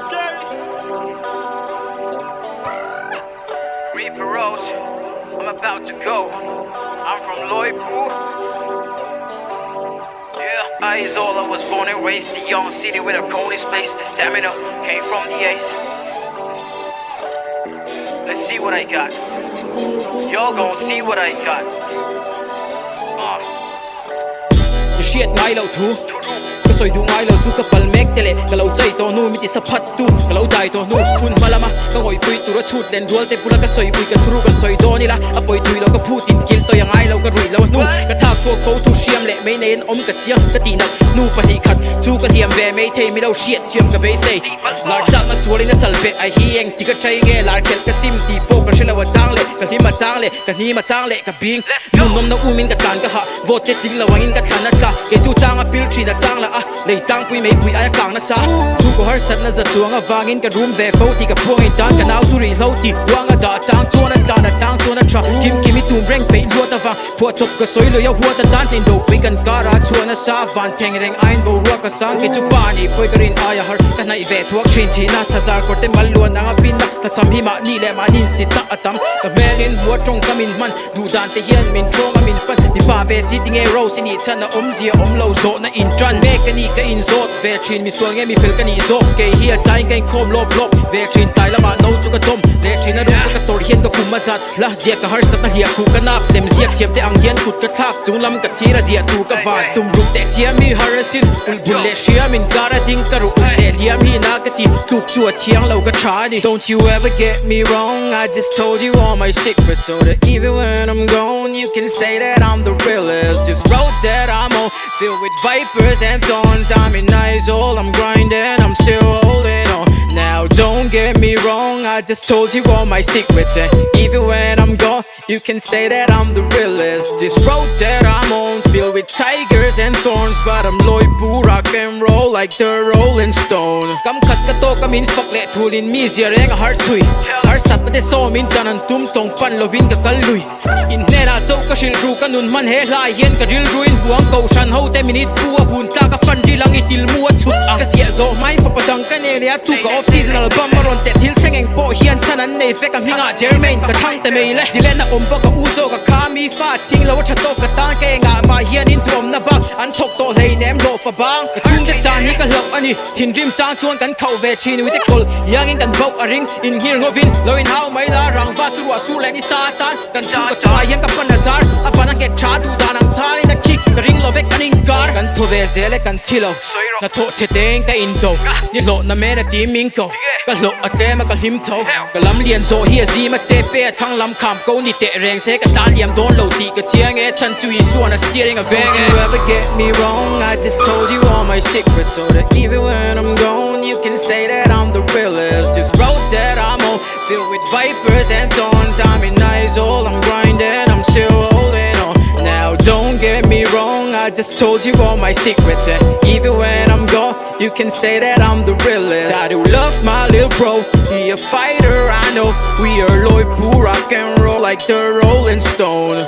Scary. Reaper Rose, I'm about to go. I'm from Loipu. Yeah, eyes all I was born and raised. The young city where the coldest place. The stamina came from the ace. Let's see what I got. Y'all gon' see what I got. You shit ngay lâu thu. Cái soi du ngay lâu thu cái bal mek tele. Cái lâu chạy to nu miti sa phat tu. Cái lâu dai to nu un malama. Cái hồi tui tu ra chut len dual te pula cái soi ui cái thru cái soi do ni la. Apoi tui lâu cái Putin kill to yang ngay lâu cái rui lâu nu. Cái thao chuộc phô thu xiêm lệ mấy nên om cái chiang cái tì nặc nu pa hi khat. Chu cái hiểm về mấy thầy mấy đâu shit thiêm cái base say. Lar chak na suali na salve ai hieng ti cái trai nghe lar kel cái sim ti po cái shela wa chang lệ. Cái hi ma chang lệ cái ni ma chang lệ cái bing. Nu nom na umin cái tan cái ha. Vote ting la wangin cái thana cha. Cái tu chang a pil tri na chang la a. Lei tang pui mấy pui ai kang na sa. Chu ko har sat na za chuang a wangin cái room về phô ti cái puang in tan cái nau suri lâu ti. Wang a da chang chuan na cha na chang chuan na tra. Kim kimi tum reng pe luat na wang. Phua chop cái soi lo ya huat na tan tin do pui kan kara chuan na sa van theng reng ain bo ruak ka sang ke chu pa ni poi ka rin aya har ka nai ve thuak thin thi na thazar korte mal luan anga pin na ta cham hi ma ni le ma nin sit ta atam ka melin huat trong kamin man du dan te hian min trong amin fan ni pa ve sitting a rose ni chan na zia lo zo na in tran me ka ni ka in zot ve thin mi sual nge mi fel ka ni zo ke hi tai kai khom lop lop ve thin tai lama no chu ka tom le thin na ru ka tor hian ka kum ma zat la zia ka har sat na hiya khu ka nap lem zia thiam te ang hian kut ka thak chung lam ka thira zia tu ka van tum ru te chia mi harasin ul bul le shia min kara ding ka ru le hiam hi na ka ti tuk chu thiang lo ka thani. Don't you ever get me wrong, I just told you all my secrets so that even when I'm gone you can say that I'm the realest. Just wrote that I'm all filled with vipers and thorns. I'm in eyes all I'm grinding, I'm still holding on. Now don't get me wrong, I just told you all my secrets and even when I'm gone you can say that I'm the realest. This road that I'm on filled with tigers and thorns, but I'm Loipu, rock and roll like the Rolling Stone. Kam khat ka to kamin spak le thulin mi zia reng a heart chui. Har sat pa de so min tanan tum tong pan lovin ka kalui. In nena chau ka shil ru ka nun man he lai hian ka ril ruin buang ko shan ho te minute pu a hun ta ka fan ri lang itil mu a chut ang ka sia zo mai fa padang ka ne ria tu ka off season album maron te thil thengeng po hian chanan nei fe ka minga Jermaine ka thang te mei le dilena om ba ka uzo ka kami fa ching lo cha to ka tan ke nga ma hian in drum na bak an thok to lei nem lo fa bang ka chung de chan hi ka hlok ani thin rim chang chuan kan khau ve chin wi te kol yang in kan vau a ring in hir ngovin lo in how mai la rang ba chu wa su le ni satan kan chu ka chai hian ka pan nazar a pan ke tha du dan ang thar in the kick ka ring lo ve kan in kar kan tho ve zele kan thilo na tho che teng ka in do ni lo na me na ti ming ko ka lo a che ma ka him tho ka lam lian zo hi zi ma che pe thang lam kham ko ni te reng se ka tan liam don lo ti ka chiang e chan chui su na steering a veng. You ever get me wrong, I just told you all my secrets so that even when I'm gone you can say that I'm the realest. This road that I'm on filled with vipers and thorns. I'm in eyes all I'm grinding, I'm still holding on. Now don't get me wrong, I just told you all my secrets and even when I'm gone you can say that I'm the realest. I do love my little bro, he a fighter I know. We are Loipu, rock and roll like the Rolling Stone.